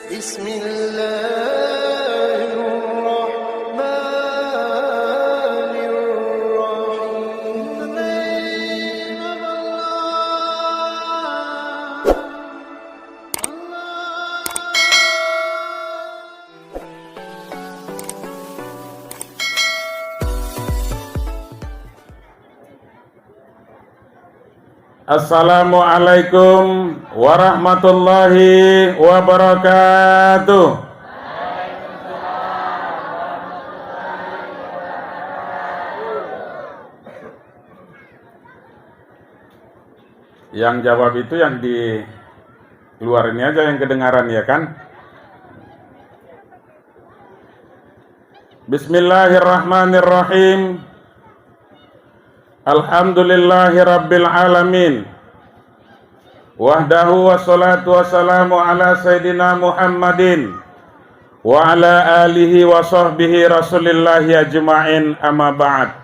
بسم الله الرحمن الرحيم. Assalamualaikum warahmatullahi wabarakatuh. Yang jawab itu yang di luar ini aja yang kedengaran, ya kan? Bismillahirrahmanirrahim. Alhamdulillahi rabbil alamin. Wahdahu wassalatu wassalamu ala sayyidina Muhammadin wa ala alihi wa sahbihi rasulillahi ajma'in, amma ba'd.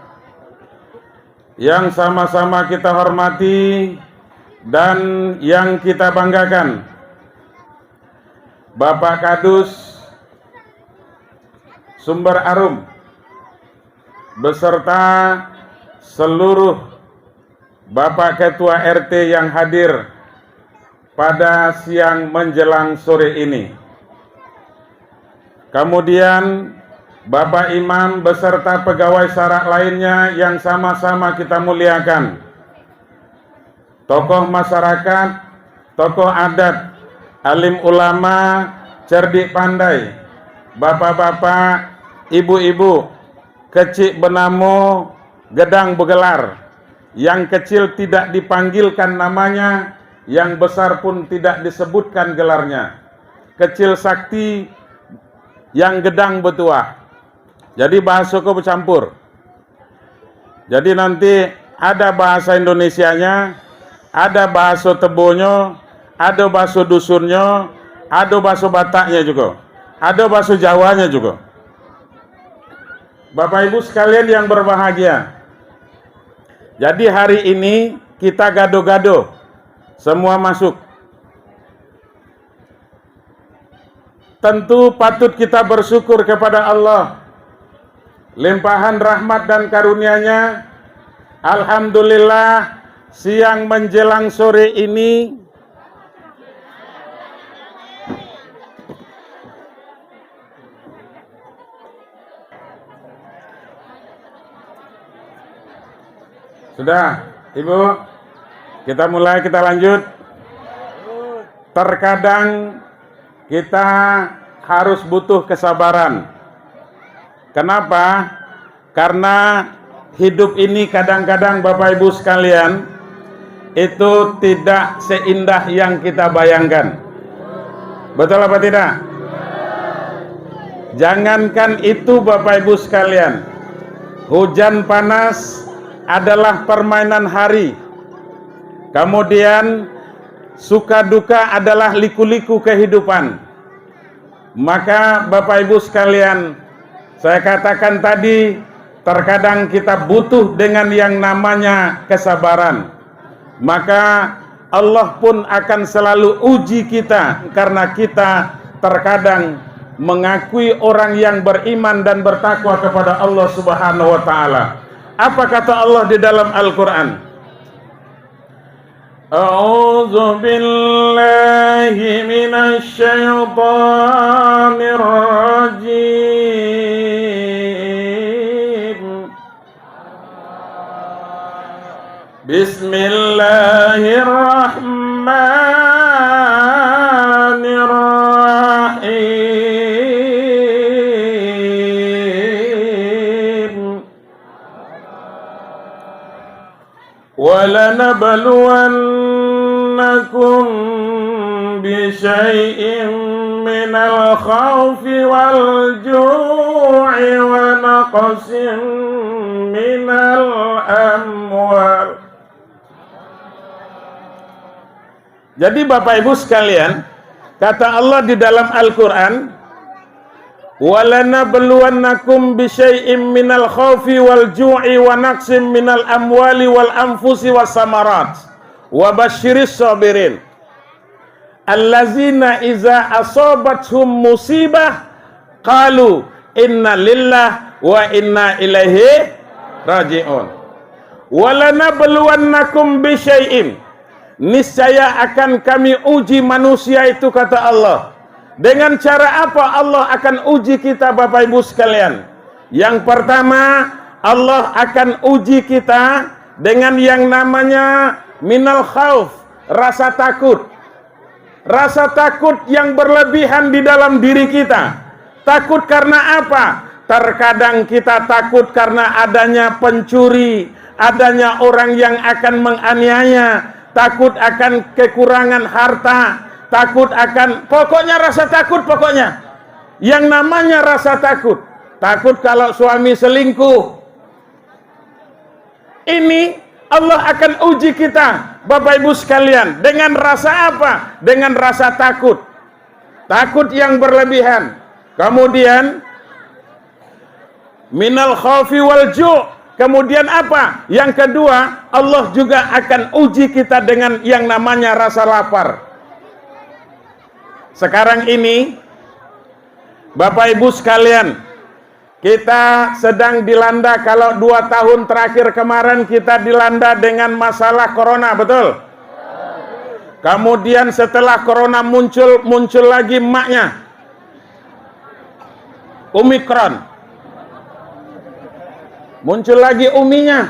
Yang sama-sama kita hormati dan yang kita banggakan, Bapak Kadus Sumber Arum beserta seluruh Bapak Ketua RT yang hadir pada siang menjelang sore ini. Kemudian Bapak Imam beserta pegawai syara lainnya yang sama-sama kita muliakan. Tokoh masyarakat, tokoh adat, alim ulama, cerdik pandai, bapak-bapak, ibu-ibu, kecik benamo, gedang begelar, yang kecil tidak dipanggilkan namanya, yang besar pun tidak disebutkan gelarnya, kecil sakti, yang gedang betuah. Jadi bahasa kau bercampur. Jadi nanti ada bahasa Indonesianya, ada bahasa Tebonyo, ada bahasa dusunnya, ada bahasa Bataknya juga, ada bahasa Jawanya juga. Bapak Ibu sekalian yang berbahagia, jadi hari ini kita gado-gado, semua masuk. Tentu patut kita bersyukur kepada Allah, limpahan rahmat dan karunia-Nya. Alhamdulillah, siang menjelang sore ini sudah, Ibu, kita mulai, kita lanjut. Terkadang kita harus butuh kesabaran. Kenapa? Karena hidup ini kadang-kadang Bapak Ibu sekalian itu tidak seindah yang kita bayangkan. Betul apa tidak? Jangankan itu Bapak Ibu sekalian, hujan panas adalah permainan hari. Kemudian suka duka adalah liku-liku kehidupan. Maka Bapak Ibu sekalian, saya katakan tadi, terkadang kita butuh dengan yang namanya kesabaran. Maka Allah pun akan selalu uji kita, karena kita terkadang mengakui orang yang beriman dan bertakwa kepada Allah Subhanahu wa taala. Apa kata Allah di dalam Al-Quran? A'udzu billahi minasy syaithanir rajim. Bismillahirrahmanirrahim. وَلَنَبْلُوَنَّكُمْ بِشَيْءٍ مِّنَ الْخَوْفِ وَالْجُوعِ وَنَقْصٍ مِّنَ الْأَمْوَالِ. Jadi Bapak Ibu sekalian, kata Allah di dalam Al-Quran, وَلَنَبْلُوَنَّكُمْ بِشَيْءٍ مِّنَ الْخَوْفِ وَالْجُوعِ وَنَقْصٍ مِّنَ الْأَمْوَالِ وَالْأَنفُسِ وَالثَّمَرَاتِ وَبَشِّرِ الصَّابِرِينَ. allazina iza asobathum musibah qalu inna lillah wa inna ilaihi raji'un. Walanabluwannakum bisyai'in, niscaya akan kami uji manusia itu, kata Allah. Dengan cara apa Allah akan uji kita, Bapak Ibu sekalian? Yang pertama, Allah akan uji kita dengan yang namanya minal khauf, rasa takut. Rasa takut yang berlebihan di dalam diri kita. Takut karena apa? Terkadang kita takut karena adanya pencuri, adanya orang yang akan menganiaya, takut akan kekurangan harta, takut akan, pokoknya rasa takut pokoknya. Yang namanya rasa takut. Takut kalau suami selingkuh. Ini Allah akan uji kita, Bapak Ibu sekalian, dengan rasa apa? Dengan rasa takut. Takut yang berlebihan. Kemudian minal khaufi wal ju'. Kemudian apa? Yang kedua, Allah juga akan uji kita dengan yang namanya rasa lapar. Sekarang ini, Bapak Ibu sekalian, kita sedang dilanda, kalau 2 tahun terakhir kemarin kita dilanda dengan masalah corona, betul? Kemudian setelah corona muncul lagi maknya, Omikron. Muncul lagi uminya.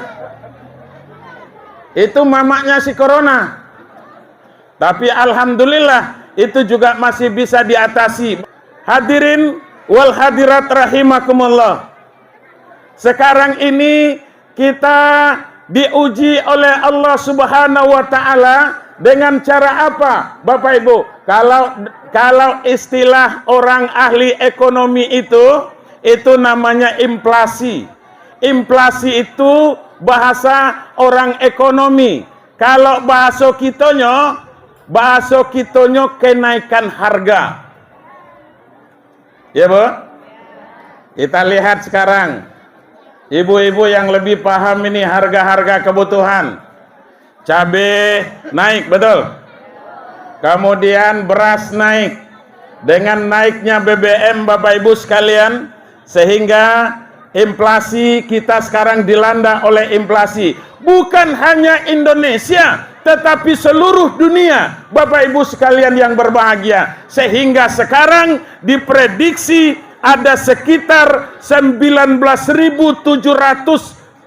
Itu mamaknya si corona. Tapi alhamdulillah itu juga masih bisa diatasi. Hadirin wal hadirat rahimakumullah. Sekarang ini kita diuji oleh Allah Subhanahu wa taala dengan cara apa, Bapak Ibu? Kalau istilah orang ahli ekonomi itu namanya inflasi. Inflasi itu bahasa orang ekonomi. Kalau bahasa kitonyo kenaikan harga. Ya, Bu? Kita lihat sekarang. Ibu-ibu yang lebih paham ini harga-harga kebutuhan. Cabai naik, betul? Kemudian beras naik. Dengan naiknya BBM, Bapak Ibu sekalian, sehingga inflasi kita sekarang dilanda oleh inflasi. Bukan hanya Indonesia, tetapi seluruh dunia, Bapak Ibu sekalian yang berbahagia. Sehingga sekarang diprediksi ada sekitar 19.700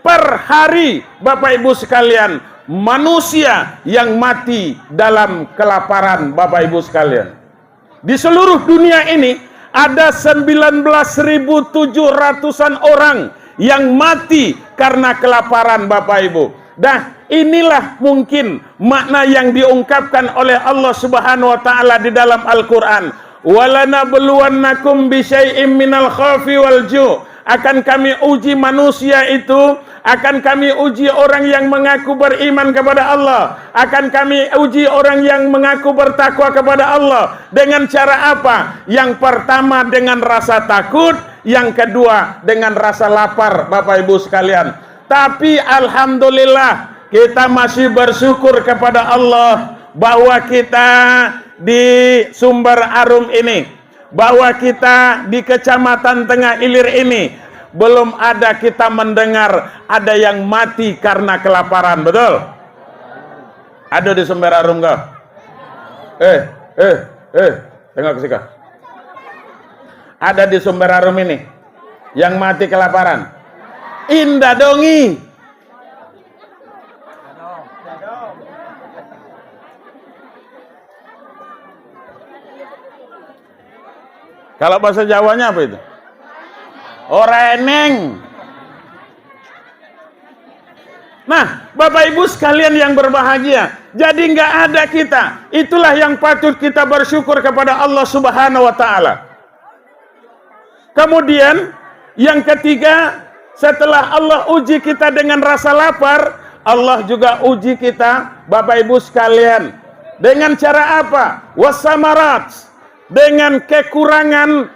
per hari, Bapak Ibu sekalian, manusia yang mati dalam kelaparan, Bapak Ibu sekalian. Di seluruh dunia ini ada 19.700-an orang yang mati karena kelaparan, Bapak Ibu. Nah, inilah mungkin makna yang diungkapkan oleh Allah Subhanahu wa taala di dalam Al-Qur'an. Walanabluwannakum bisyai'im minal khaufi wal ju'. Akan kami uji manusia itu, akan kami uji orang yang mengaku beriman kepada Allah, akan kami uji orang yang mengaku bertakwa kepada Allah. Dengan cara apa? Yang pertama dengan rasa takut, yang kedua dengan rasa lapar, Bapak Ibu sekalian. Tapi alhamdulillah kita masih bersyukur kepada Allah bahwa kita di Sumber Arum ini, bahwa kita di Kecamatan Tengah Ilir ini belum ada kita mendengar ada yang mati karena kelaparan, betul? Ada di Sumber Arum kah? Tengok ke sini. Ada di Sumber Arum ini yang mati kelaparan? Indah dongi. Kalau bahasa Jawanya apa itu? Oreneng. Nah, Bapak Ibu sekalian yang berbahagia, jadi nggak ada kita. Itulah yang patut kita bersyukur kepada Allah Subhanahu wa taala. Kemudian yang ketiga, setelah Allah uji kita dengan rasa lapar, Allah juga uji kita, Bapak Ibu sekalian, dengan cara apa? Wasamarat, dengan kekurangan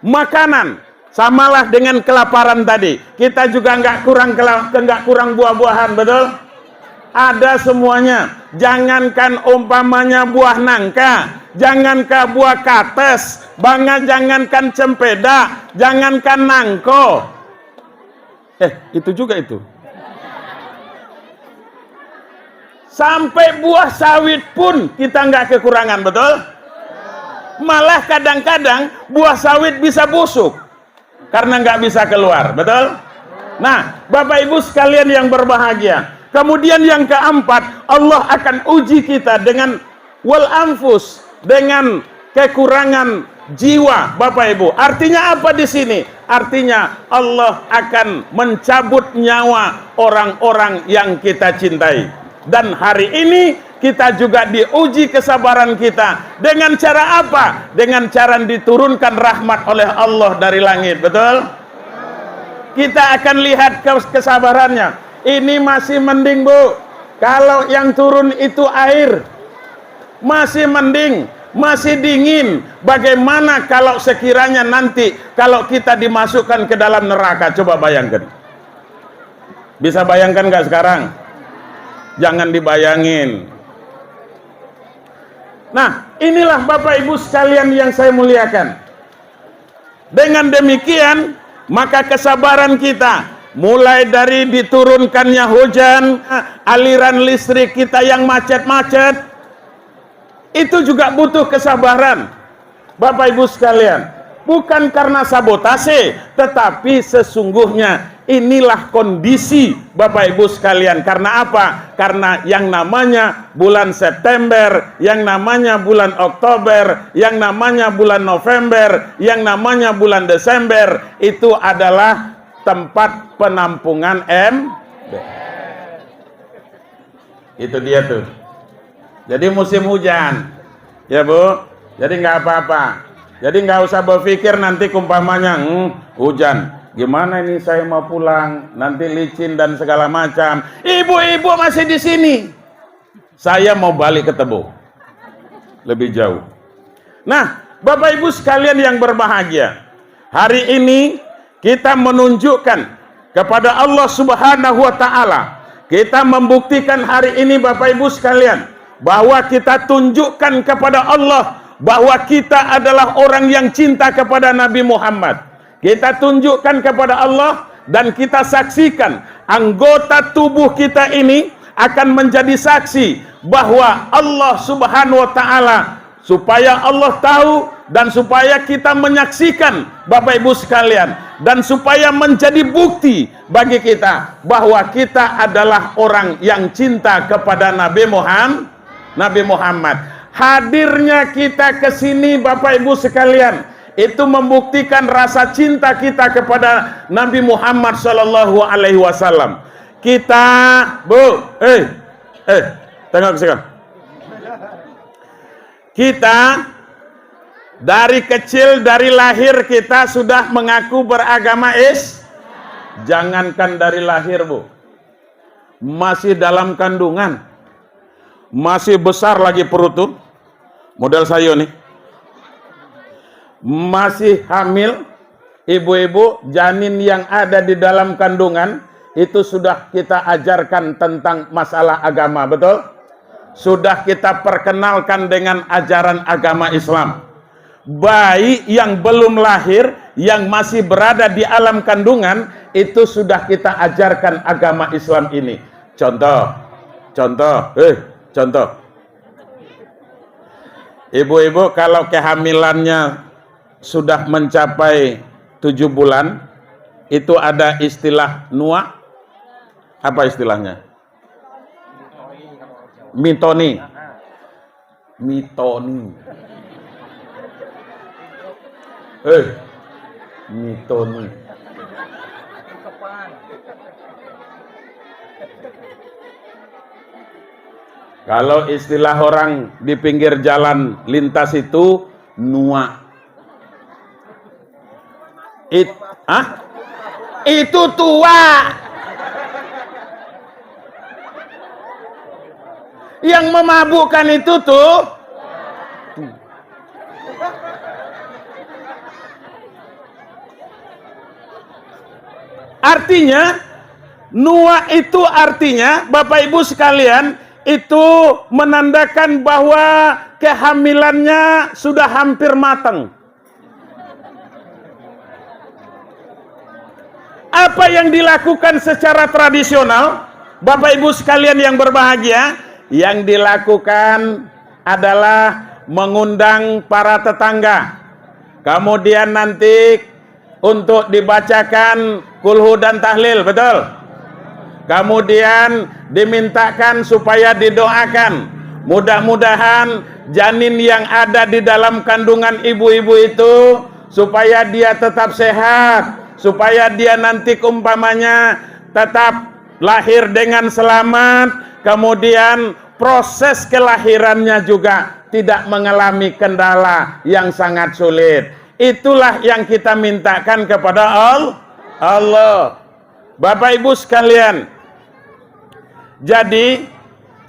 makanan. Samalah dengan kelaparan tadi. Kita juga nggak kurang buah-buahan, betul? Ada semuanya. Jangankan umpamanya buah nangka, jangankan buah kates, jangankan cempeda, jangankan nangko. Itu juga itu. Sampai buah sawit pun kita nggak kekurangan, betul? Malah kadang-kadang buah sawit bisa busuk karena nggak bisa keluar, betul? Nah, Bapak Ibu sekalian yang berbahagia, kemudian yang keempat, Allah akan uji kita dengan wal anfus, dengan kekurangan jiwa, Bapak Ibu. Artinya apa di sini? Artinya Allah akan mencabut nyawa orang-orang yang kita cintai. Dan hari ini kita juga diuji kesabaran kita. Dengan cara apa? Dengan cara diturunkan rahmat oleh Allah dari langit, betul? Kita akan lihat kesabarannya. Ini masih mending, Bu. Kalau yang turun itu air, masih mending, masih dingin. Bagaimana kalau sekiranya nanti kalau kita dimasukkan ke dalam neraka? Coba bayangkan. Bisa bayangkan nggak sekarang? Jangan dibayangin. Nah, inilah Bapak Ibu sekalian yang saya muliakan. Dengan demikian, maka kesabaran kita, mulai dari diturunkannya hujan, aliran listrik kita yang macet-macet, itu juga butuh kesabaran, Bapak Ibu sekalian. Bukan karena sabotase, tetapi sesungguhnya inilah kondisi Bapak Ibu sekalian. Karena apa? Karena yang namanya bulan September, yang namanya bulan Oktober, yang namanya bulan November, yang namanya bulan Desember, itu adalah tempat penampungan Itu dia tuh. Jadi musim hujan, ya Bu. Jadi nggak apa-apa. Jadi nggak usah berpikir nanti umpamanya hujan. Gimana ini saya mau pulang, nanti licin dan segala macam. Ibu-ibu masih di sini. Saya mau balik ke Tebo. Lebih jauh. Nah, Bapak Ibu sekalian yang berbahagia, hari ini kita menunjukkan kepada Allah Subhanahu wa taala. Kita membuktikan hari ini Bapak Ibu sekalian bahwa kita tunjukkan kepada Allah bahwa kita adalah orang yang cinta kepada Nabi Muhammad. Kita tunjukkan kepada Allah dan kita saksikan anggota tubuh kita ini akan menjadi saksi bahwa Allah Subhanahu wa taala, supaya Allah tahu dan supaya kita menyaksikan Bapak Ibu sekalian, dan supaya menjadi bukti bagi kita bahwa kita adalah orang yang cinta kepada Nabi Muhammad. Hadirnya kita ke sini Bapak Ibu sekalian, itu membuktikan rasa cinta kita kepada Nabi Muhammad sallallahu alaihi wasallam. Kita, Bu, tengok sekarang. Kita dari kecil, dari lahir kita sudah mengaku beragama Jangankan dari lahir, Bu, masih dalam kandungan, masih besar lagi perut tuh, model saya nih, masih hamil, ibu-ibu janin yang ada di dalam kandungan itu sudah kita ajarkan tentang masalah agama, betul? Sudah kita perkenalkan dengan ajaran agama Islam. Bayi yang belum lahir, yang masih berada di alam kandungan, itu sudah kita ajarkan agama Islam ini. Contoh, ibu-ibu kalau kehamilannya sudah mencapai 7 bulan, itu ada istilah nuah. Apa istilahnya? Mitoni. Mitoni. Kalau istilah orang di pinggir jalan lintas itu nuah. Itu tua. Yang memabukkan itu tuh artinya Nuwa itu artinya, Bapak Ibu sekalian, itu menandakan bahwa kehamilannya sudah hampir matang. Apa yang dilakukan secara tradisional, Bapak Ibu sekalian yang berbahagia, yang dilakukan adalah mengundang para tetangga. Kemudian nanti untuk dibacakan kulhu dan tahlil, betul? Kemudian dimintakan supaya didoakan. Mudah-mudahan janin yang ada di dalam kandungan ibu-ibu itu supaya dia tetap sehat, supaya dia nanti umpamanya tetap lahir dengan selamat, kemudian proses kelahirannya juga tidak mengalami kendala yang sangat sulit. Itulah yang kita mintakan kepada Allah. Bapak Ibu sekalian, jadi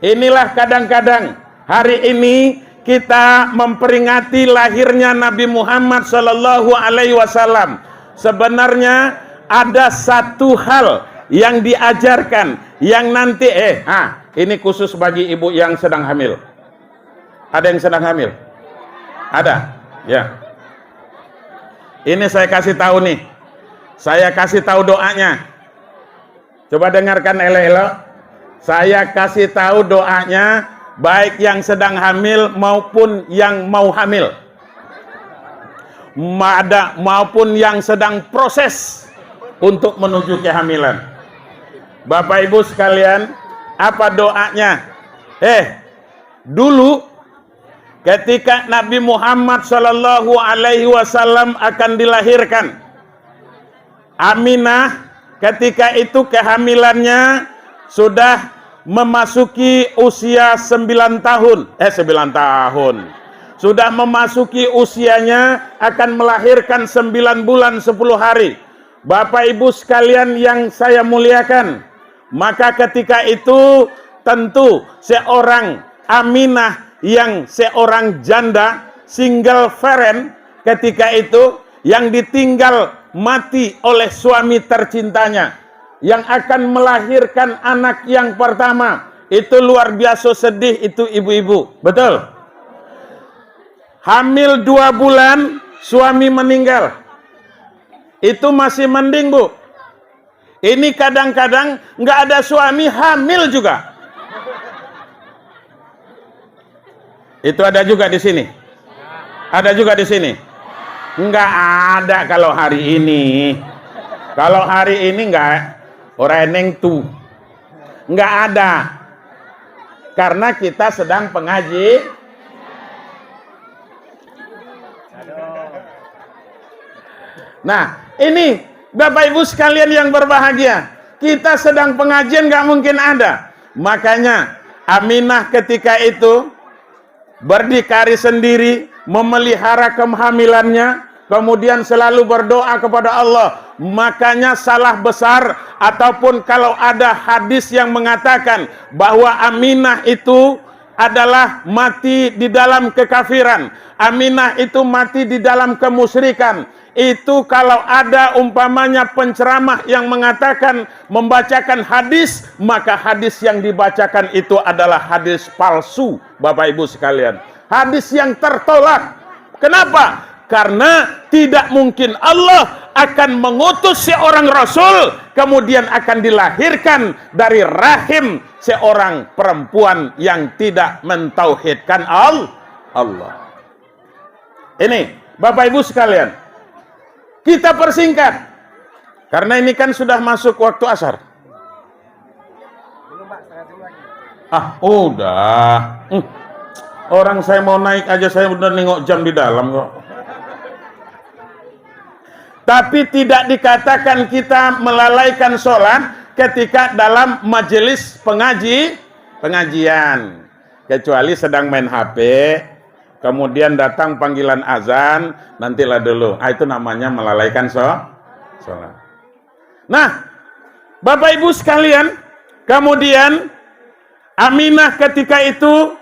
inilah kadang-kadang hari ini kita memperingati lahirnya Nabi Muhammad Sallallahu Alaihi Wasallam. Sebenarnya ada satu hal yang diajarkan yang nanti ini khusus bagi ibu yang sedang hamil. Ada yang sedang hamil? Ada? Ya. Ini saya kasih tahu nih. Saya kasih tahu doanya. Coba dengarkan elok-elok. Saya kasih tahu doanya baik yang sedang hamil maupun yang mau hamil. Maupun yang sedang proses untuk menuju kehamilan. Bapak Ibu sekalian, apa doanya? Dulu ketika Nabi Muhammad Sallallahu Alaihi Wasallam akan dilahirkan, Aminah ketika itu kehamilannya sudah memasuki usia 9 tahun. Sudah memasuki usianya akan melahirkan 9 bulan 10 hari. Bapak Ibu sekalian yang saya muliakan, maka ketika itu tentu seorang Aminah yang seorang janda, single parent ketika itu, yang ditinggal mati oleh suami tercintanya, yang akan melahirkan anak yang pertama, itu luar biasa sedih itu ibu-ibu, betul? Hamil 2 bulan, suami meninggal, itu masih mending, Bu. Ini kadang-kadang nggak ada suami, hamil juga. Itu ada juga di sini. Ada juga di sini. Nggak ada kalau hari ini. Kalau hari ini nggak, orang tuh nggak ada. Karena kita sedang pengaji. Nah, ini Bapak Ibu sekalian yang berbahagia, kita sedang pengajian, nggak mungkin ada. Makanya Aminah ketika itu berdikari sendiri, memelihara kehamilannya, kemudian selalu berdoa kepada Allah. Makanya salah besar, ataupun kalau ada hadis yang mengatakan bahwa Aminah itu adalah mati di dalam kekafiran, Aminah itu mati di dalam kemusyrikan, itu kalau ada umpamanya penceramah yang mengatakan membacakan hadis, maka hadis yang dibacakan itu adalah hadis palsu, Bapak Ibu sekalian, hadis yang tertolak. Kenapa? Karena tidak mungkin Allah akan mengutus seorang rasul kemudian akan dilahirkan dari rahim seorang perempuan yang tidak mentauhidkan Allah. Ini Bapak Ibu sekalian, kita persingkat karena ini kan sudah masuk waktu asar. Udah. Orang saya mau naik aja saya udah nengok jam di dalam kok. Tapi tidak dikatakan kita melalaikan sholat ketika dalam majelis pengajian. Kecuali sedang main HP, kemudian datang panggilan azan, nantilah dulu. Itu namanya melalaikan sholat. Nah, Bapak Ibu sekalian, kemudian Aminah ketika itu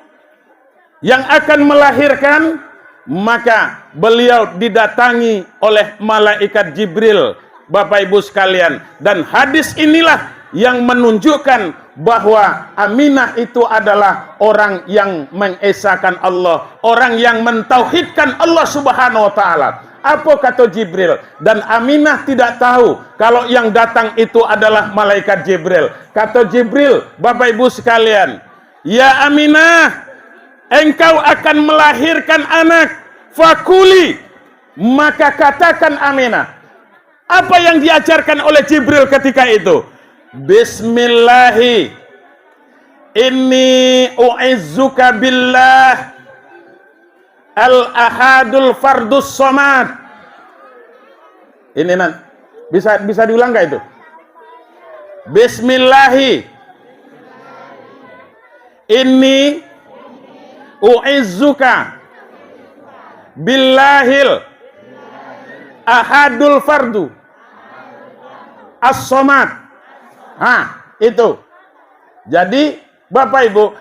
yang akan melahirkan, maka beliau didatangi oleh malaikat Jibril, Bapak Ibu sekalian. Dan hadis inilah yang menunjukkan bahwa Aminah itu adalah orang yang mengesahkan Allah, orang yang mentauhidkan Allah Subhanahu wa taala. Apa kata Jibril? Dan Aminah tidak tahu kalau yang datang itu adalah malaikat Jibril. Kata Jibril, Bapak Ibu sekalian, ya Aminah, engkau akan melahirkan anak, fakuli, maka katakan Aminah. Apa yang diajarkan oleh Jibril ketika itu? Bismillahi inni u'izzuka billah al-ahadul fardus somad. Ini bisa diulang gak itu? Bismillahi inni u'izzuka billahil ahadul fardu as-somad. Itu. Jadi Bapak Ibu,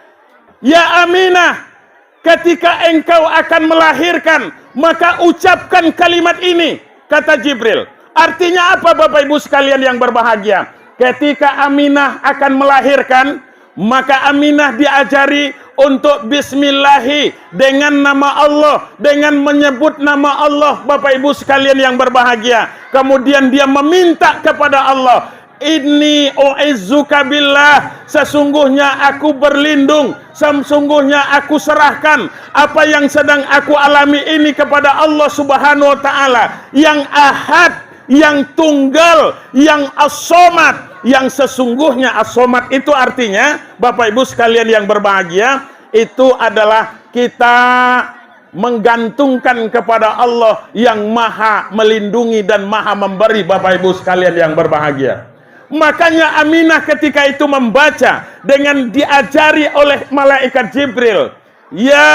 ya Aminah, ketika engkau akan melahirkan, maka ucapkan kalimat ini, kata Jibril. Artinya apa Bapak Ibu sekalian yang berbahagia? Ketika Aminah akan melahirkan, maka Aminah diajari untuk bismillahi dengan nama Allah, dengan menyebut nama Allah, Bapak Ibu sekalian yang berbahagia. Kemudian dia meminta kepada Allah, inni u'izzuka billah, sesungguhnya aku berlindung, sesungguhnya aku serahkan apa yang sedang aku alami ini kepada Allah Subhanahu wa taala, yang ahad, yang tunggal, yang as-somad. Yang sesungguhnya as-somad itu artinya, Bapak Ibu sekalian yang berbahagia, itu adalah kita menggantungkan kepada Allah yang maha melindungi dan maha memberi, Bapak Ibu sekalian yang berbahagia. Makanya Aminah ketika itu membaca dengan diajari oleh malaikat Jibril, ya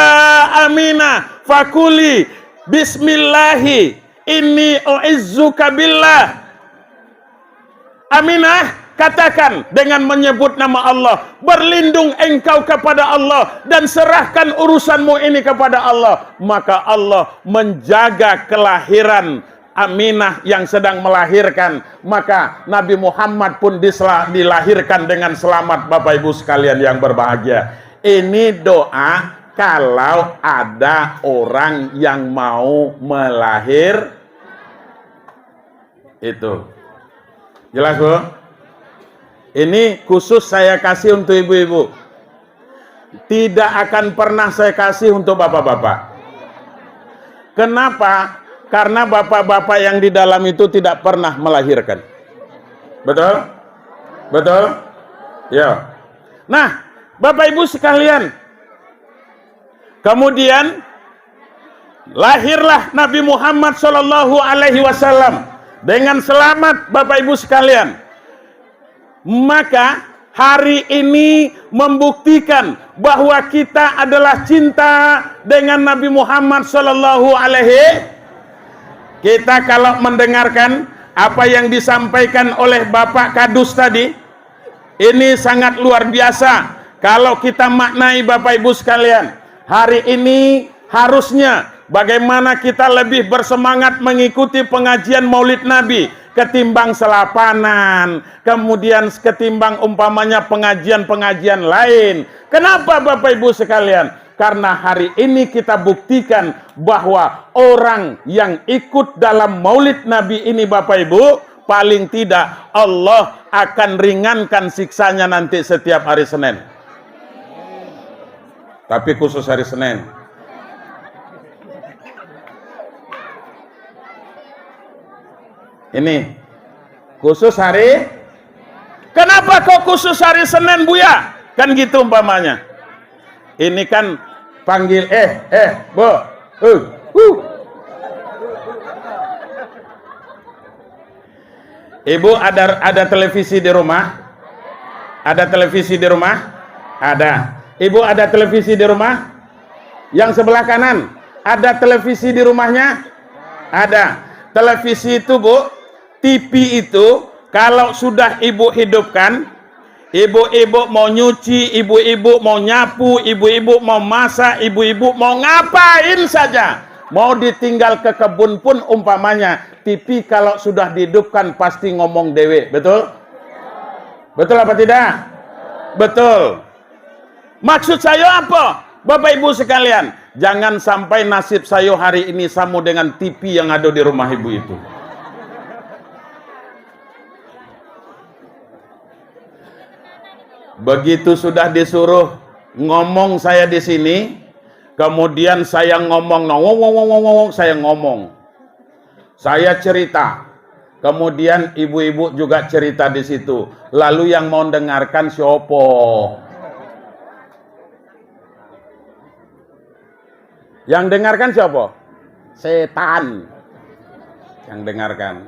Aminah fakuli bismillahi inni u'izzuka billah. Aminah, katakan dengan menyebut nama Allah, berlindung engkau kepada Allah dan serahkan urusanmu ini kepada Allah. Maka Allah menjaga kelahiran Aminah yang sedang melahirkan. Maka Nabi Muhammad pun dilahirkan dengan selamat, Bapak Ibu sekalian yang berbahagia. Ini doa kalau ada orang yang mau melahir. Itu jelas, Bu? Ini khusus saya kasih untuk ibu-ibu. Tidak akan pernah saya kasih untuk bapak-bapak. Kenapa? Karena bapak-bapak yang di dalam itu tidak pernah melahirkan. Betul? Betul? Ya. Nah, Bapak Ibu sekalian, kemudian lahirlah Nabi Muhammad SAW dengan selamat, Bapak Ibu sekalian. Maka hari ini membuktikan bahwa kita adalah cinta dengan Nabi Muhammad SAW. Kita kalau mendengarkan apa yang disampaikan oleh Bapak Kadus tadi, ini sangat luar biasa. Kalau kita maknai, Bapak Ibu sekalian, hari ini harusnya bagaimana kita lebih bersemangat mengikuti pengajian Maulid Nabi ketimbang selapanan, kemudian ketimbang umpamanya pengajian-pengajian lain. Kenapa Bapak Ibu sekalian? Karena hari ini kita buktikan bahwa orang yang ikut dalam Maulid Nabi ini, Bapak Ibu, paling tidak Allah akan ringankan siksanya nanti setiap hari Senin. Tapi khusus hari Senin. Ini khusus hari. Kenapa kok khusus hari Senin, Buya? Kan gitu umpamanya. Ini kan panggil Bu. Ibu ada televisi di rumah? Ada televisi di rumah? Ada. Ibu ada televisi di rumah? Yang sebelah kanan, ada televisi di rumahnya? Ada. Televisi itu, Bu, TV itu kalau sudah ibu hidupkan, ibu-ibu mau nyuci, ibu-ibu mau nyapu, ibu-ibu mau masak, ibu-ibu mau ngapain saja, mau ditinggal ke kebun pun umpamanya, TV kalau sudah dihidupkan pasti ngomong dewe, betul? Betul apa tidak? Betul. Maksud saya apa? Bapak Ibu sekalian, jangan sampai nasib saya hari ini sama dengan TV yang ada di rumah ibu itu. Begitu sudah disuruh ngomong saya di sini, kemudian saya ngomong, saya cerita. Kemudian ibu-ibu juga cerita di situ. Lalu yang mau dengarkan siapa? Yang dengarkan siapa? Setan. Yang dengarkan.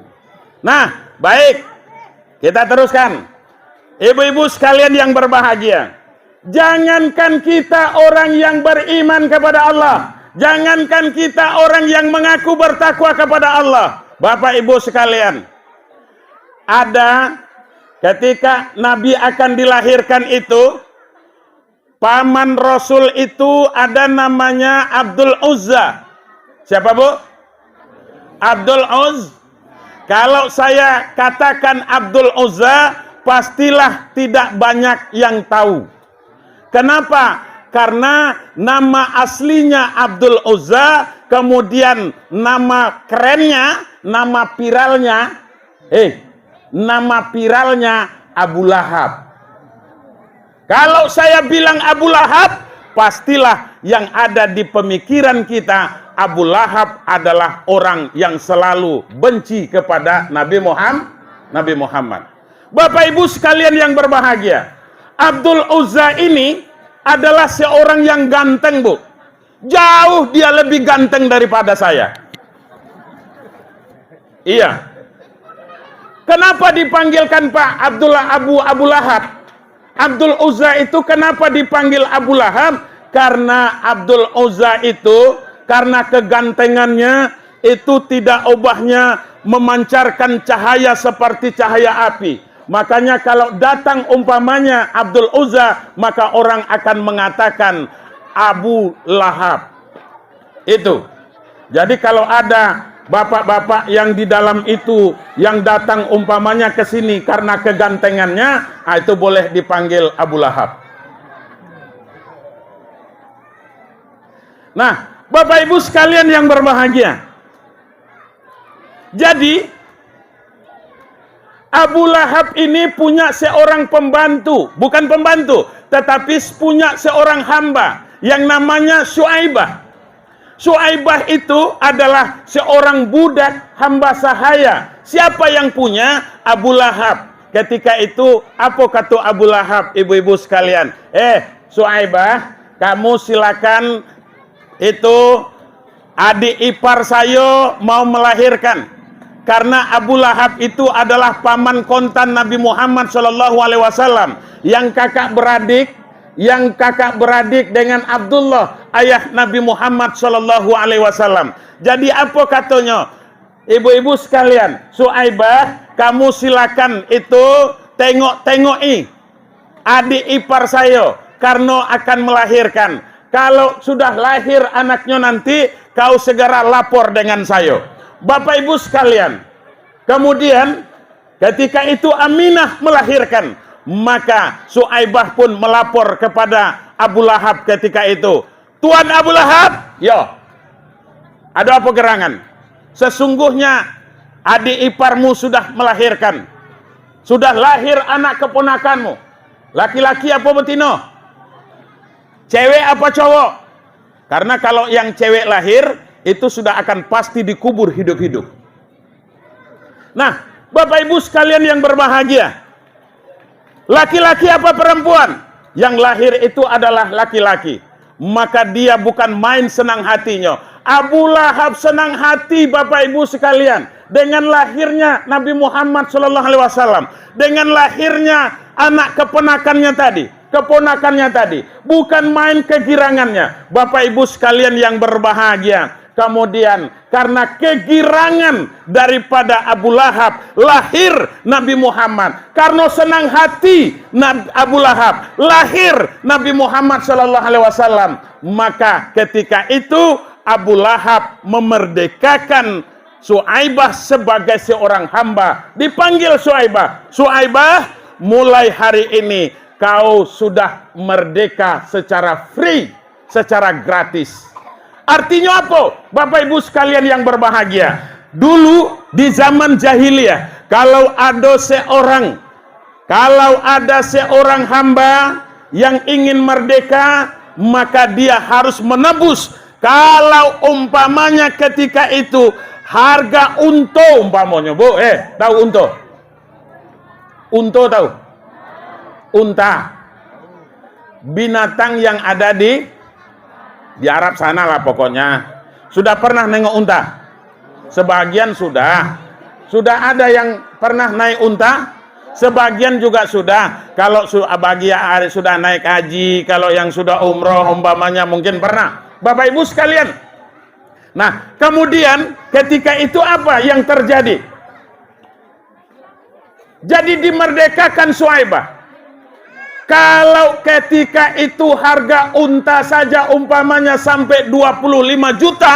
Nah, baik. Kita teruskan. Ibu-ibu sekalian yang berbahagia. Jangankan kita orang yang beriman kepada Allah. Jangankan kita orang yang mengaku bertakwa kepada Allah. Bapak Ibu sekalian, ada ketika Nabi akan dilahirkan itu, paman Rasul itu ada namanya Abdul Uzza. Siapa Bu? Abdul Uzza. Kalau saya katakan Abdul Uzza, pastilah tidak banyak yang tahu. Kenapa? Karena nama aslinya Abdul Uzza, kemudian nama kerennya, nama viralnya Abu Lahab. Kalau saya bilang Abu Lahab, pastilah yang ada di pemikiran kita, Abu Lahab adalah orang yang selalu benci kepada Nabi Muhammad. Bapak Ibu sekalian yang berbahagia, Abdul Uzza ini adalah seorang yang ganteng, Bu. Jauh dia lebih ganteng daripada saya. Iya. Kenapa dipanggilkan Pak Abu Lahab? Abdul Uzza itu kenapa dipanggil Abu Lahab? Karena Abdul Uzza itu, karena kegantengannya itu tidak ubahnya memancarkan cahaya seperti cahaya api. Makanya kalau datang umpamanya Abdul Uzza, maka orang akan mengatakan Abu Lahab. Itu. Jadi kalau ada bapak-bapak yang di dalam itu yang datang umpamanya ke sini karena kegantengannya, itu boleh dipanggil Abu Lahab. Nah, Bapak Ibu sekalian yang berbahagia. Jadi Abu Lahab ini punya seorang pembantu, bukan pembantu, tetapi punya seorang hamba yang namanya Syuaibah. Syuaibah itu adalah seorang budak hamba sahaya. Siapa yang punya? Abu Lahab. Ketika itu, apa kata Abu Lahab, ibu-ibu sekalian? Syuaibah, kamu silakan, itu adik ipar saya mau melahirkan. Karena Abu Lahab itu adalah paman kontan Nabi Muhammad SAW, yang kakak beradik dengan Abdullah, ayah Nabi Muhammad SAW. Jadi apa katanya? Ibu-ibu sekalian, Syuaibah, kamu silakan itu tengok-tengoki adik ipar saya karena akan melahirkan. Kalau sudah lahir anaknya nanti, kau segera lapor dengan saya. Bapak Ibu sekalian, kemudian ketika itu Aminah melahirkan, maka Syuaibah pun melapor kepada Abu Lahab ketika itu. Tuan Abu Lahab, ada apa gerangan? Sesungguhnya adik iparmu sudah melahirkan. Sudah lahir anak keponakanmu. Laki-laki apa betina? Cewek apa cowok? Karena kalau yang cewek lahir, itu sudah akan pasti dikubur hidup-hidup. Nah, Bapak Ibu sekalian yang berbahagia, laki-laki apa perempuan? Yang lahir itu adalah laki-laki. Maka dia bukan main senang hatinya. Abu Lahab senang hati, Bapak Ibu sekalian, dengan lahirnya Nabi Muhammad SAW, dengan lahirnya anak keponakannya tadi, bukan main kegirangannya. Bapak Ibu sekalian yang berbahagia, kemudian karena kegirangan daripada Abu Lahab, lahir Nabi Muhammad. Karena senang hati Abu Lahab, lahir Nabi Muhammad SAW. Maka ketika itu Abu Lahab memerdekakan Syuaibah sebagai seorang hamba. Dipanggil Syuaibah, Syuaibah, mulai hari ini kau sudah merdeka secara free, secara gratis. Artinya apa? Bapak Ibu sekalian yang berbahagia, dulu di zaman jahiliyah, kalau ada seorang hamba yang ingin merdeka, maka dia harus menebus. Kalau umpamanya ketika itu harga unta umpamanya, Bu, tahu unta? Unta tahu? Unta. Binatang yang ada di Arab sana lah pokoknya. Sudah pernah nengok unta? Sebagian sudah. Sudah ada yang pernah naik unta? Sebagian juga sudah. Kalau bagian sudah naik haji, kalau yang sudah umroh umpamanya mungkin pernah. Bapak Ibu sekalian. Nah, kemudian ketika itu apa yang terjadi? Jadi dimerdekakan Suhaibah. Kalau ketika itu harga unta saja umpamanya sampai 25 juta,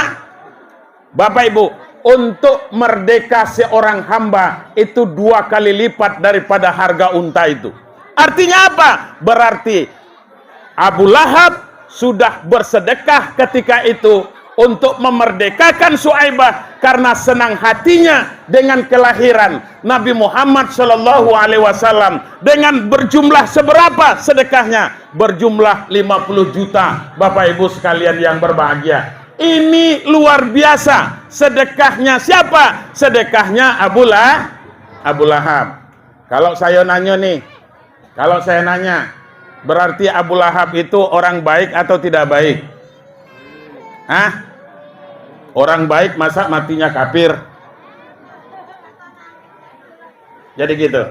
Bapak Ibu, untuk merdeka seorang hamba itu 2 kali lipat daripada harga unta itu. Artinya apa? Berarti Abu Lahab sudah bersedekah ketika itu untuk memerdekakan Suhaibah karena senang hatinya dengan kelahiran Nabi Muhammad SAW. Dengan berjumlah seberapa sedekahnya? Berjumlah 50 juta. Bapak Ibu sekalian yang berbahagia, ini luar biasa. Sedekahnya siapa? Sedekahnya Abu Lahab. Kalau saya nanya, berarti Abu Lahab itu orang baik atau tidak baik? Orang baik masa matinya kafir? Jadi gitu.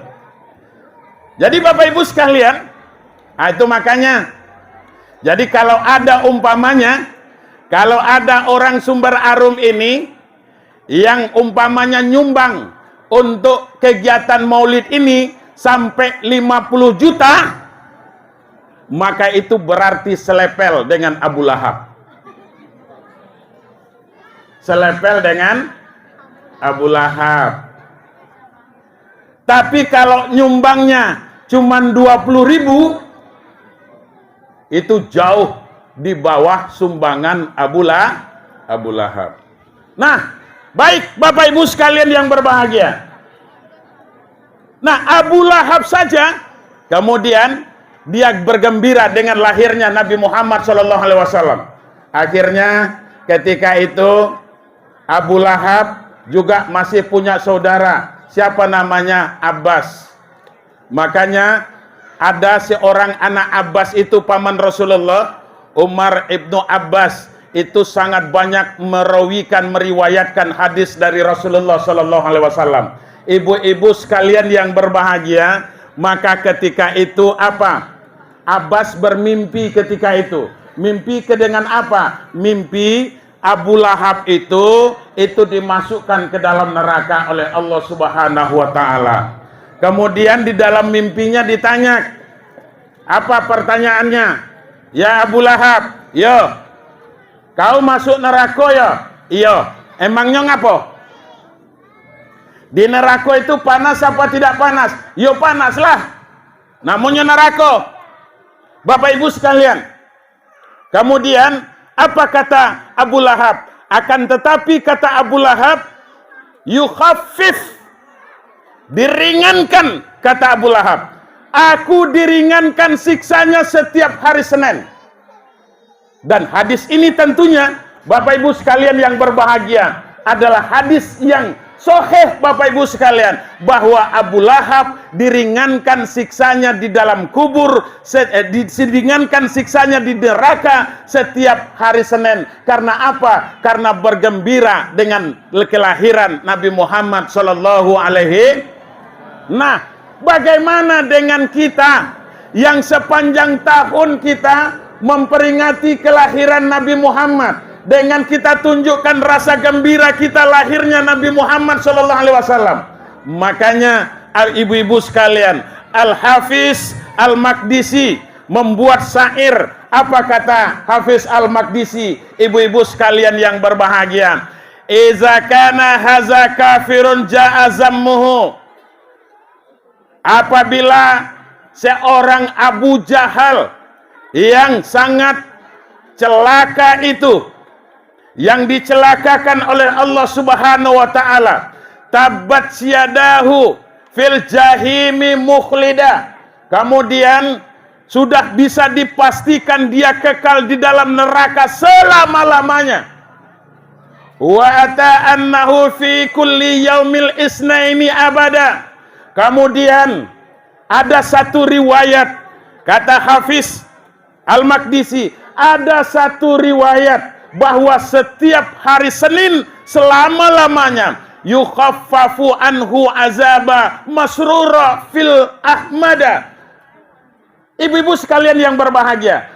Jadi Bapak Ibu sekalian, itu makanya. Jadi kalau ada umpamanya, kalau ada orang Sumber Arum ini yang umpamanya nyumbang untuk kegiatan maulid ini sampai 50 juta, maka itu berarti selepel dengan Abu Lahab. Selepel dengan Abu Lahab. Tapi kalau nyumbangnya cuman 20.000, itu jauh di bawah sumbangan Abu Lahab. Nah, baik Bapak Ibu sekalian yang berbahagia. Nah, Abu Lahab saja kemudian dia bergembira dengan lahirnya Nabi Muhammad SAW. Akhirnya ketika itu Abu Lahab juga masih punya saudara. Siapa namanya? Abbas. Makanya ada seorang anak Abbas itu paman Rasulullah, Umar ibnu Abbas, itu sangat banyak meriwayatkan hadis dari Rasulullah SAW. Ibu-ibu sekalian yang berbahagia, maka ketika itu apa? Abbas bermimpi ketika itu. Mimpi dengan apa? Mimpi Abu Lahab itu dimasukkan ke dalam neraka oleh Allah Subhanahu wa taala. Kemudian di dalam mimpinya ditanya, apa pertanyaannya? Ya Abu Lahab, yo, kau masuk neraka ya? Iya. Emangnya ngapa? Di neraka itu panas apa tidak panas? Yo panas lah. Namanya neraka. Bapak Ibu sekalian. Kemudian apa kata Abu Lahab? Akan tetapi kata Abu Lahab, yukhaffif, diringankan, kata Abu Lahab. Aku diringankan siksanya setiap hari Senin. Dan hadis ini tentunya Bapak Ibu sekalian yang berbahagia adalah hadis yang sahih Bapak Ibu sekalian, bahwa Abu Lahab diringankan siksanya di dalam kubur, diringankan siksanya di neraka setiap hari Senin. Karena apa? Karena bergembira dengan kelahiran Nabi Muhammad Sallallahu Alaihi. Nah, bagaimana dengan kita yang sepanjang tahun kita memperingati kelahiran Nabi Muhammad? Dengan kita tunjukkan rasa gembira kita lahirnya Nabi Muhammad SAW. Makanya ibu-ibu sekalian, Al-Hafiz Al-Maqdisi membuat syair. Apa kata Hafiz Al-Maqdisi? Ibu-ibu sekalian yang berbahagia, iza kana haza kafirun ja'a zammuhu apabila seorang Abu Jahal yang sangat celaka itu, yang dicelakakan oleh Allah Subhanahu wa taala, tabbat syadahu fil jahimi mukhlida, kemudian sudah bisa dipastikan dia kekal di dalam neraka selama-lamanya. Wa ata'annahu fi kulli yaumil isnaini abada. Kemudian ada satu riwayat, kata Hafiz Al-Maqdisi, ada satu riwayat bahwa setiap hari Senin selama-lamanya yukhaffafu anhu azaba masrura fil ahmada. Ibu-ibu sekalian yang berbahagia,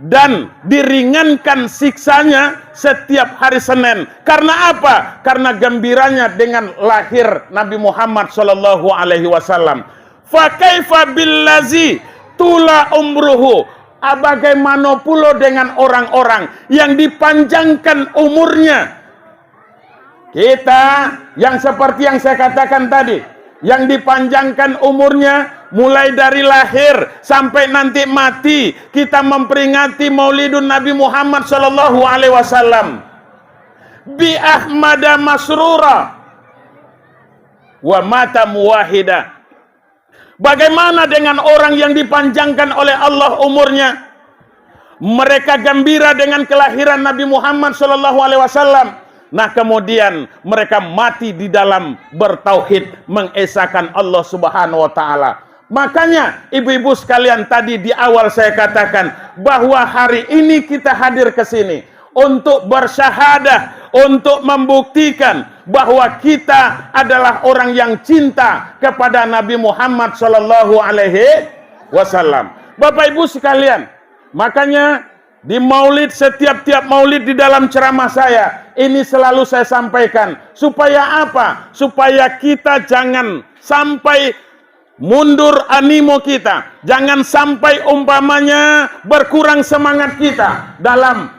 dan diringankan siksanya setiap hari Senin. Karena apa? Karena gembiranya dengan lahir Nabi Muhammad sallallahu alaihi wasallam. Fa kaifa billazi tula umruhu. Bagaimana pula dengan orang-orang yang dipanjangkan umurnya? Kita yang seperti yang saya katakan tadi, yang dipanjangkan umurnya mulai dari lahir sampai nanti mati, kita memperingati Maulidun Nabi Muhammad sallallahu alaihi wasallam. Bi ahmada masrura wa mata muwahida. Bagaimana dengan orang yang dipanjangkan oleh Allah umurnya? Mereka gembira dengan kelahiran Nabi Muhammad sallallahu alaihi wasallam. Nah, kemudian mereka mati di dalam bertauhid, mengesahkan Allah Subhanahu wa taala. Makanya ibu-ibu sekalian, tadi di awal saya katakan bahwa hari ini kita hadir ke sini untuk bersyahadah, untuk membuktikan bahwa kita adalah orang yang cinta kepada Nabi Muhammad sallallahu alaihi wasallam. Bapak Ibu sekalian, makanya di maulid, setiap maulid di dalam ceramah saya, ini selalu saya sampaikan. Supaya apa? Supaya kita jangan sampai mundur animo kita. Jangan sampai umpamanya berkurang semangat kita dalam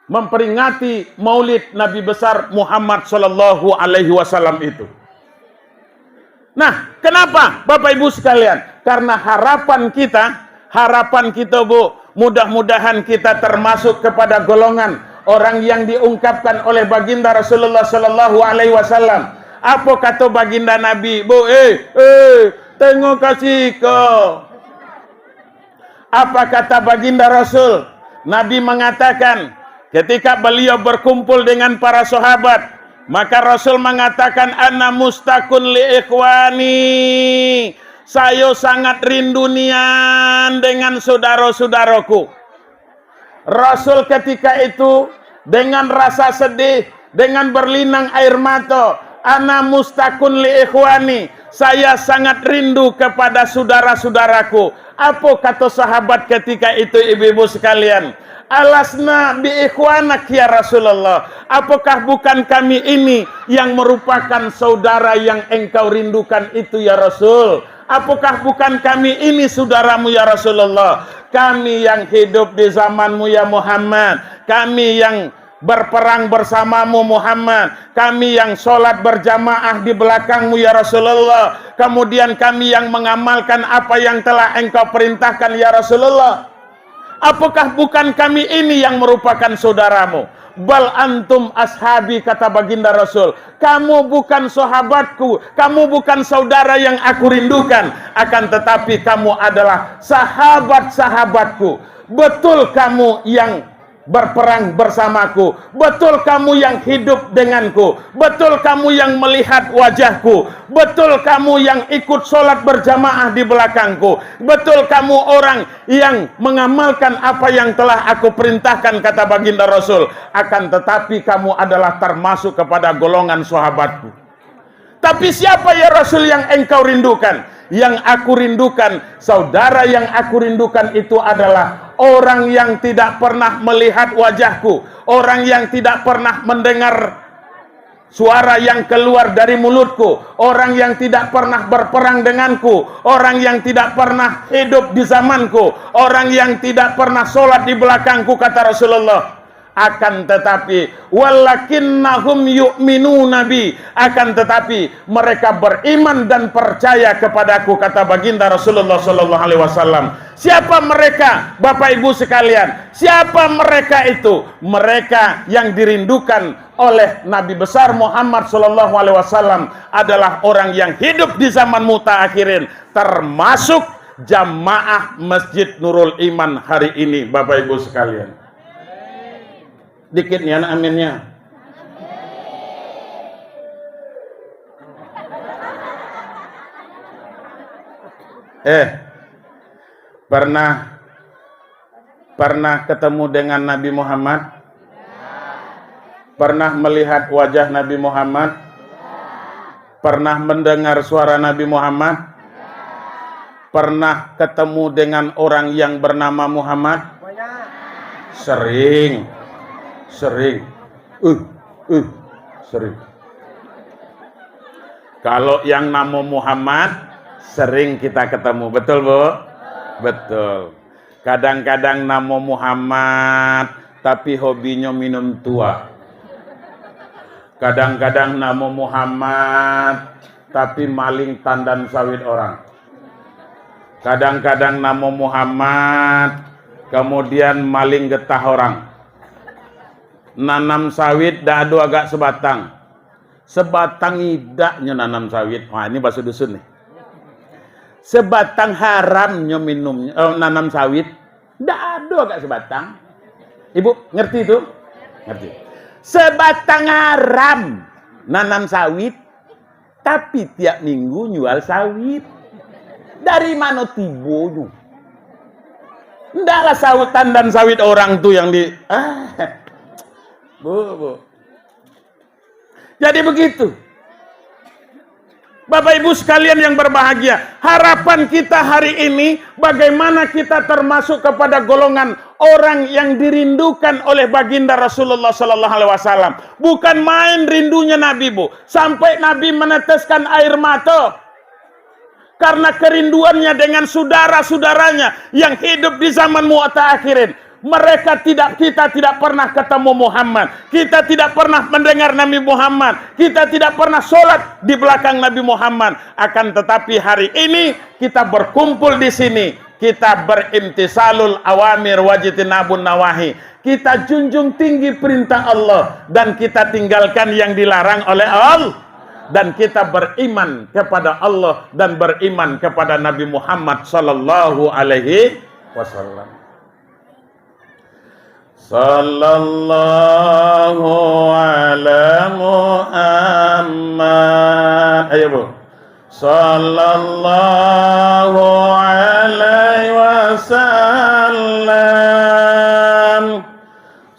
memperingati maulid Nabi besar Muhammad sallallahu alaihi wasallam itu. Nah, kenapa Bapak Ibu sekalian? Karena harapan kita Bu, mudah-mudahan kita termasuk kepada golongan orang yang diungkapkan oleh baginda Rasulullah sallallahu alaihi wasallam. Apa kata baginda Nabi? Bu, tengok kasih kau. Apa kata baginda Rasul? Nabi mengatakan ketika beliau berkumpul dengan para sahabat, maka Rasul mengatakan, ana mustakun li ikhwani. Saya sangat rindu nian dengan saudara-saudaraku. Rasul ketika itu dengan rasa sedih, dengan berlinang air mata, ana mustakun li ikhwani. Saya sangat rindu kepada saudara-saudaraku. Apa kata sahabat ketika itu, ibu-ibu sekalian? Alasna bi ikhwanak ya Rasulullah. Apakah bukan kami ini yang merupakan saudara yang engkau rindukan itu ya Rasul? Apakah bukan kami ini saudaramu ya Rasulullah? Kami yang hidup di zamanmu ya Muhammad. Kami yang berperang bersamamu Muhammad. Kami yang sholat berjamaah di belakangmu ya Rasulullah. Kemudian kami yang mengamalkan apa yang telah engkau perintahkan ya Rasulullah. Apakah bukan kami ini yang merupakan saudaramu? Bal antum ashabi, kata baginda Rasul. Kamu bukan sahabatku, kamu bukan saudara yang aku rindukan, akan tetapi kamu adalah sahabat-sahabatku. Betul kamu yang berperang bersamaku, betul kamu yang hidup denganku, betul kamu yang melihat wajahku, betul kamu yang ikut sholat berjamaah di belakangku, betul kamu orang yang mengamalkan apa yang telah aku perintahkan, kata baginda Rasul. Akan tetapi kamu adalah termasuk kepada golongan sahabatku. Tapi siapa ya Rasul yang engkau rindukan? Yang aku rindukan, saudara yang aku rindukan itu adalah orang yang tidak pernah melihat wajahku, orang yang tidak pernah mendengar suara yang keluar dari mulutku, orang yang tidak pernah berperang denganku, orang yang tidak pernah hidup di zamanku, orang yang tidak pernah sholat di belakangku, kata Rasulullah. akan tetapi walakinnahum yu'minuna bi, akan tetapi mereka beriman dan percaya kepadaku, kata baginda Rasulullah sallallahu alaihi wasallam. Siapa mereka, Bapak Ibu sekalian? Siapa mereka itu? Mereka yang dirindukan oleh Nabi besar Muhammad sallallahu alaihi wasallam adalah orang yang hidup di zaman mutaakhirin, termasuk jamaah Masjid Nurul Iman hari ini, Bapak Ibu sekalian. Dikit nih anak aminnya. Pernah ketemu dengan Nabi Muhammad? Pernah melihat wajah Nabi Muhammad? Pernah mendengar suara Nabi Muhammad? Pernah ketemu dengan orang yang bernama Muhammad? Sering. Sering. Kalau yang nama Muhammad sering kita ketemu, betul Bu? Betul. Kadang-kadang nama Muhammad tapi hobinya minum tua. Kadang-kadang nama Muhammad tapi maling tandan sawit orang. Kadang-kadang nama Muhammad kemudian maling getah orang. Nanam sawit dah ada agak sebatang. Sebatang idaknya nanam sawit. Wah, ini bahasa dusun nih. Sebatang haramnya minumnya nanam sawit. Dah ada agak sebatang. Ibu ngerti itu? Ngerti. Sebatang haram nanam sawit, tapi tiap minggu jual sawit. Dari mana tibonya? Ndaklah sawit tandan sawit orang tuh yang di Bu. Jadi begitu. Bapak Ibu sekalian yang berbahagia, harapan kita hari ini bagaimana kita termasuk kepada golongan orang yang dirindukan oleh baginda Rasulullah sallallahu alaihi wasallam. Bukan main rindunya Nabi, Bu. Sampai Nabi meneteskan air mata karena kerinduannya dengan saudara-saudaranya yang hidup di zaman mu'taakhirin. Kita tidak pernah ketemu Muhammad, kita tidak pernah mendengar Nabi Muhammad, kita tidak pernah sholat di belakang Nabi Muhammad. Akan tetapi hari ini kita berkumpul di sini, kita berimtisalul awamir wajtinabun nawahi, kita junjung tinggi perintah Allah dan kita tinggalkan yang dilarang oleh Allah, dan kita beriman kepada Allah dan beriman kepada Nabi Muhammad sallallahu alaihi wasallam. Sallallahu ala Muhammad. Ayo Bu. Sallallahu alaihi wasallam.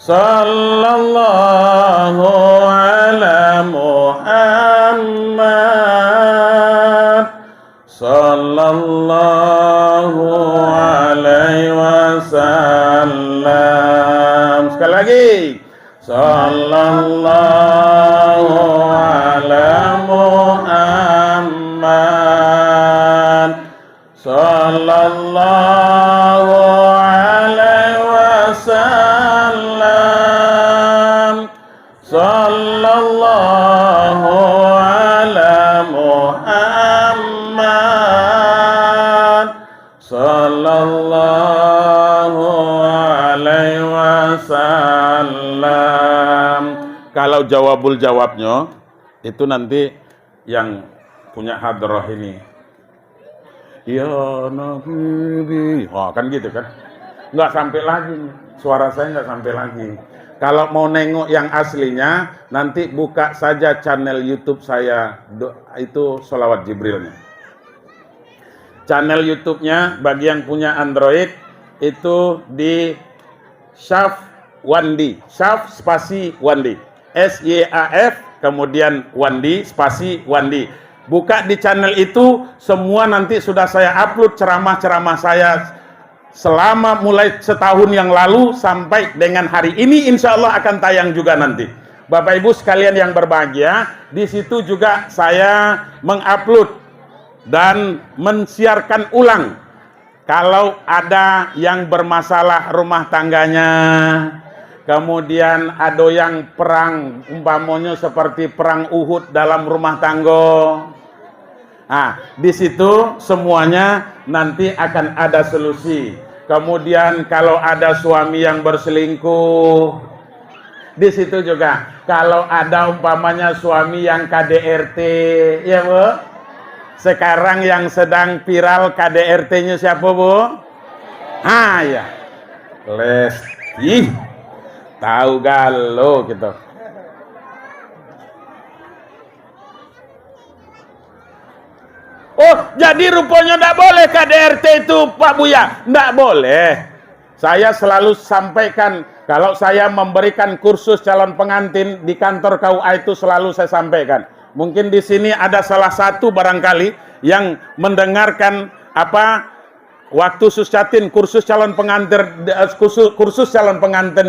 Sallallahu ala Muhammad. Sallallahu alaihi wasallam. Sekali lagi. Sallallahu ala Muhammad. Sallallahu alaihi wasallam. Sallallahu ala Muhammad. Sallallahu alaihi wasallam. Kalau jawabul jawabnya itu nanti yang punya hadrah ini. Ya Nabi. Oh, kan gitu kan. Nggak sampai lagi. Suara saya nggak sampai lagi. Kalau mau nengok yang aslinya, nanti buka saja channel YouTube saya. Itu Sholawat Jibrilnya. Channel YouTube-nya bagi yang punya Android itu di Syaf Wandi, Syaf spasi Wandi, SYAF kemudian Wandi spasi Wandi. Buka di channel itu, semua nanti sudah saya upload ceramah-ceramah saya selama mulai setahun yang lalu sampai dengan hari ini, insya Allah akan tayang juga nanti. Bapak Ibu sekalian yang berbahagia, di situ juga saya mengupload dan mensiarkan ulang. Kalau ada yang bermasalah rumah tangganya, kemudian ada yang perang, umpamanya seperti perang Uhud dalam rumah tangga. Nah, di situ semuanya nanti akan ada solusi. Kemudian kalau ada suami yang berselingkuh, di situ juga. Kalau ada umpamanya suami yang KDRT, ya Bu. Sekarang yang sedang viral KDRT-nya siapa Bu? Ah ya, Lesti. Tahu galau gitu. Oh, jadi rupanya tidak boleh KDRT itu Pak Buya? Tidak boleh. Saya selalu sampaikan, kalau saya memberikan kursus calon pengantin di kantor KUA itu selalu saya sampaikan. Mungkin di sini ada salah satu barangkali yang mendengarkan waktu Suscatin kursus calon pengantin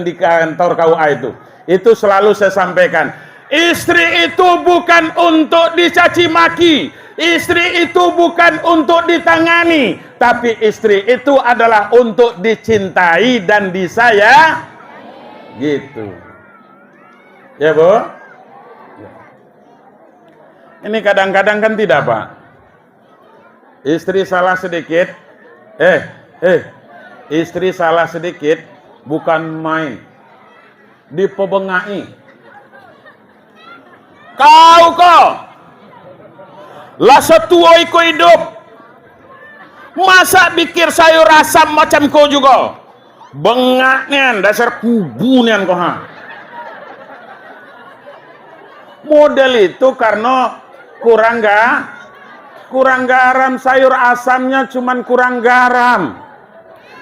di kantor KUA itu. Itu selalu saya sampaikan. Istri itu bukan untuk dicaci maki. Istri itu bukan untuk ditangani, tapi istri itu adalah untuk dicintai dan disayang. Gitu. Ya, Bu? Ini kadang-kadang kan tidak, Pak. Istri salah sedikit, istri salah sedikit bukan main. Dipebengai. Kau lah setua iku hidup, masa pikir sayur asam macam kau juga? Bengaknya dasar kubunian kau ha. Model itu karena kurang garam, sayur asamnya cuman kurang garam.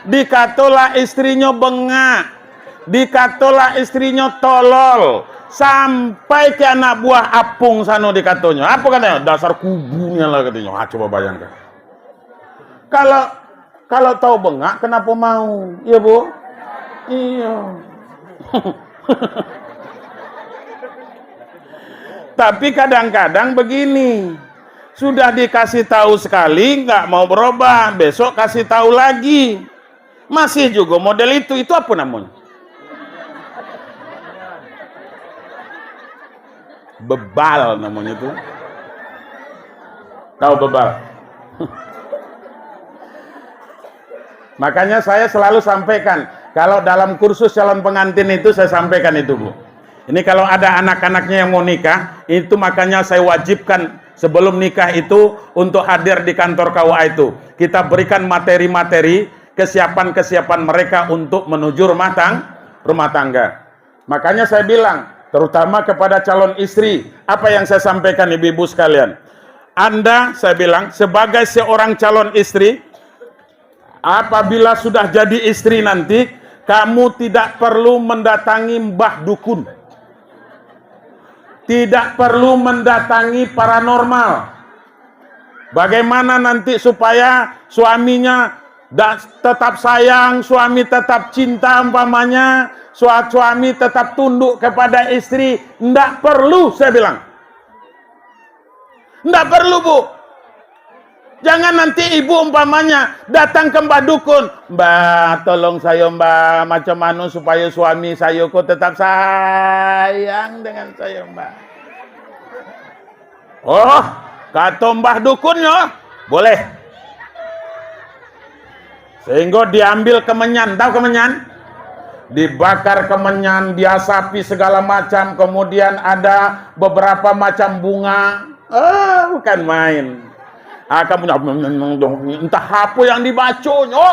Dikatola istrinya bengak, dikatola istrinya tolol. Sampai ke anak buah apung sana dikatonya. Apa katanya? Dasar kubunya lah katanya. Coba bayangkan. Kalau tahu bengak, kenapa mau? Iya, Bu? Iya. Tapi kadang-kadang begini. Sudah dikasih tahu sekali, nggak mau berubah. Besok kasih tahu lagi. Masih juga model itu. Itu apa namanya? Bebal namanya itu. Tahu bebal? Makanya saya selalu sampaikan, kalau dalam kursus calon pengantin itu saya sampaikan itu, Bu. Ini kalau ada anak-anaknya yang mau nikah, itu makanya saya wajibkan sebelum nikah itu untuk hadir di kantor KUA itu. Kita berikan materi-materi kesiapan-kesiapan mereka untuk menuju rumah tangga. Makanya saya bilang, terutama kepada calon istri, apa yang saya sampaikan ibu-ibu sekalian, Anda, saya bilang, sebagai seorang calon istri, apabila sudah jadi istri nanti, kamu tidak perlu mendatangi mbah dukun, tidak perlu mendatangi paranormal. Bagaimana nanti supaya suaminya tetap sayang, suami tetap cinta umpamanya, suami tetap tunduk kepada istri? Nggak perlu, saya bilang. Nggak perlu, Bu. Jangan nanti ibu umpamanya datang ke mbah dukun. Mbah, tolong saya mbah, macam mana supaya suami saya kok tetap sayang dengan saya mbah. Oh, kata mbah dukunnya, boleh. Sehingga diambil kemenyan, tahu kemenyan? Dibakar kemenyan, diasapi segala macam, kemudian ada beberapa macam bunga. Bukan main. Kamu entah apa yang dibaconya.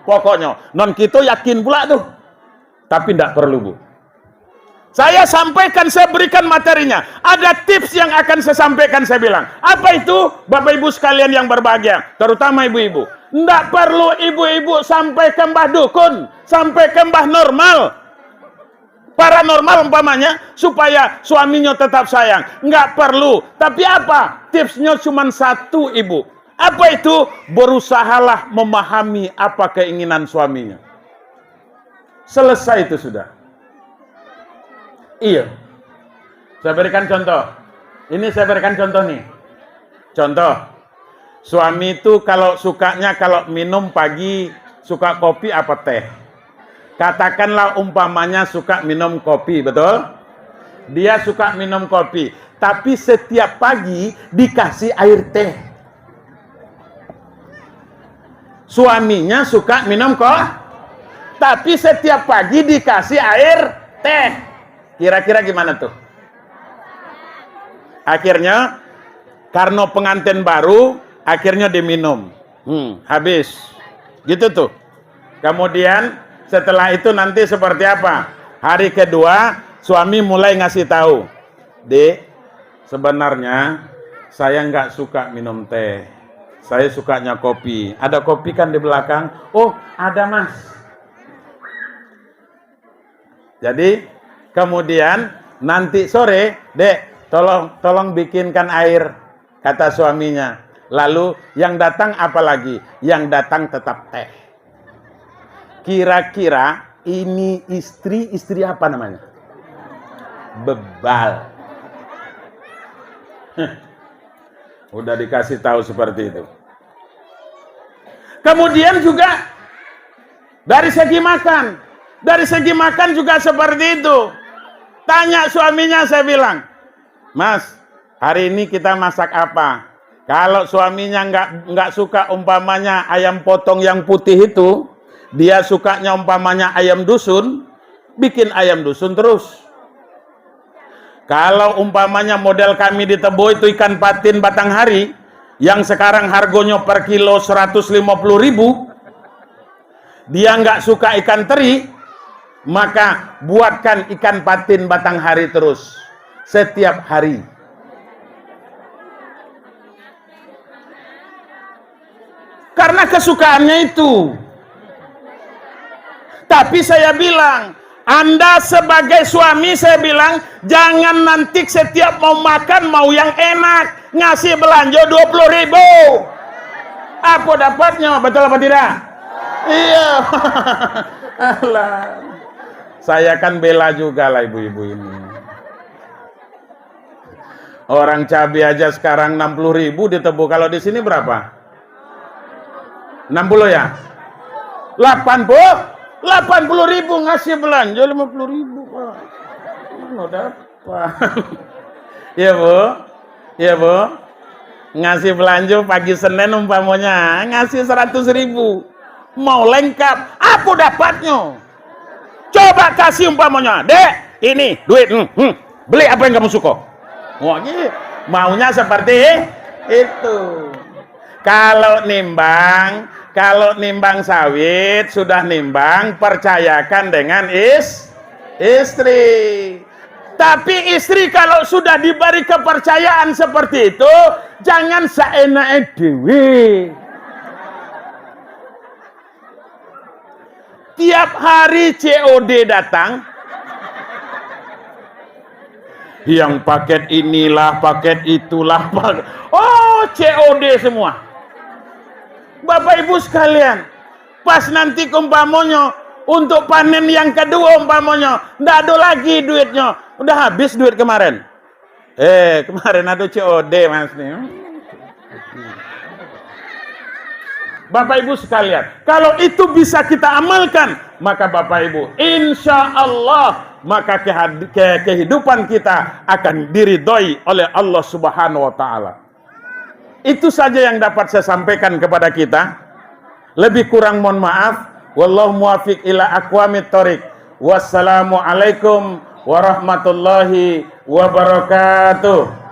Pokoknya non kita yakin pula tuh. Tapi tidak perlu, Bu. Saya sampaikan, saya berikan materinya. Ada tips yang akan saya sampaikan, saya bilang. Apa itu? Bapak Ibu sekalian yang berbahagia, terutama ibu-ibu. Tidak perlu ibu-ibu sampai ke mbah dukun, sampai ke mbah normal, paranormal umpamanya, supaya suaminya tetap sayang. Nggak perlu. Tapi apa? Tipsnya cuma satu, Ibu. Apa itu? Berusahalah memahami apa keinginan suaminya. Selesai itu sudah. Iya. Saya berikan contoh. Ini saya berikan contoh nih. Contoh. Suami itu kalau sukanya kalau minum pagi suka kopi apa teh. Katakanlah umpamanya suka minum kopi, betul? Dia suka minum kopi, tapi setiap pagi dikasih air teh. Suaminya suka minum tapi setiap pagi dikasih air teh. Kira-kira gimana tuh? Akhirnya, karena pengantin baru, akhirnya diminum. Habis. Gitu tuh. Kemudian, setelah itu nanti seperti apa? Hari kedua, suami mulai ngasih tahu. Dek, sebenarnya saya nggak suka minum teh. Saya sukanya kopi. Ada kopi kan di belakang? Oh, ada mas. Jadi, kemudian nanti sore, Dek, tolong bikinkan air, kata suaminya. Lalu yang datang apa lagi? Yang datang tetap teh. Kira-kira ini istri apa namanya? Bebal. Udah dikasih tahu seperti itu. Kemudian juga dari segi makan. Dari segi makan juga seperti itu. Tanya suaminya, saya bilang, Mas, hari ini kita masak apa? Kalau suaminya nggak suka umpamanya ayam potong yang putih itu, dia sukanya umpamanya ayam dusun, bikin ayam dusun terus. Kalau umpamanya model kami di Tebo itu ikan patin Batanghari, yang sekarang harganya per kilo 150.000, dia nggak suka ikan teri, maka buatkan ikan patin Batanghari terus, setiap hari. Karena kesukaannya itu. Tapi saya bilang, Anda sebagai suami, saya bilang, jangan nanti setiap mau makan, mau yang enak, ngasih belanja 20.000. Apa dapatnya? Betul apa tidak? Iya. Alah. Saya kan bela juga lah ibu-ibu ini. Orang cabai aja sekarang 60.000 di Tebo. Kalau di sini berapa? 60 ya? 80.000 ngasih belanja 50.000. Mana dapat? Iya bu, iya bu. Ngasih belanja pagi Senin umpamanya ngasih 100.000. Mau lengkap, apa dapatnya? Coba kasih umpamanya, Dek, ini duit, beli apa yang kamu suka? Wah, gitu. Maunya seperti itu. Kalau nimbang sawit, sudah nimbang, percayakan dengan istri. Tapi istri kalau sudah diberi kepercayaan seperti itu, jangan seenaknya dewe. Tiap hari COD datang, yang paket inilah, paket itulah, oh COD semua. Bapak Ibu sekalian, pas nanti umpamanya untuk panen yang kedua umpamanya, nggak ada lagi duitnya, udah habis duit kemarin. Kemarin ada COD mas nih. Bapak Ibu sekalian, kalau itu bisa kita amalkan, maka Bapak Ibu, insya Allah, maka kehidupan kita akan diridhoi oleh Allah Subhanahu wa Ta'ala. Itu saja yang dapat saya sampaikan kepada kita. Lebih kurang mohon maaf. Wallahu muwaffiq ila aqwamit thoriq. Wassalamualaikum warahmatullahi wabarakatuh.